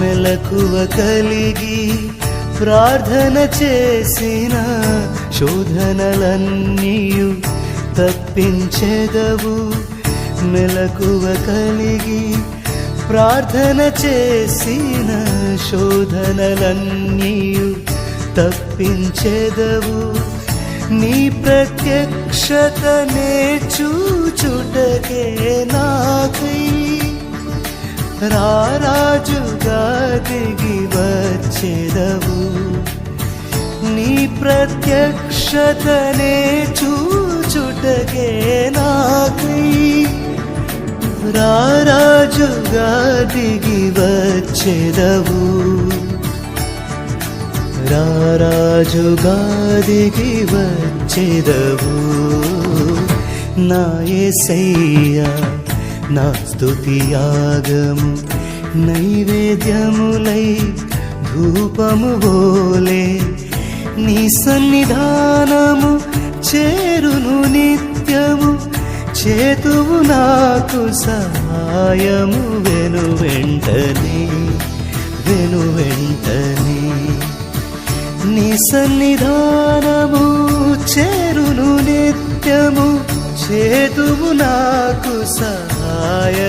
మెలకువ కలిగి ప్రార్థన చేసిన శోధనలన్నీయు తప్పించెదవు. మెలకువ కలిగి ప్రార్థన చేసిన శోధనలన్నీయు తప్పించెదవు. నీ ప్రత్యక్షతనే చూచుటకే నాకై రారాజుగా దిగి వచ్చెదవు. నీ ప్రత్యక్షతనే చూచుటకే నాకై రారాజుగా దిగి వచ్చెదవు. రారాజుగా దిగి వచ్చెదవు. నా యేసయ్యా నా స్తుతియాగము నైవేద్యములై ధూపము వోలే నీ సన్నిధానము చేరును నిత్యము. చేతువు నాకు సహాయము వెను వెంటనే నీ సన్నిధానము చేరును నిత్యము. చేతువు నాకు సహాయము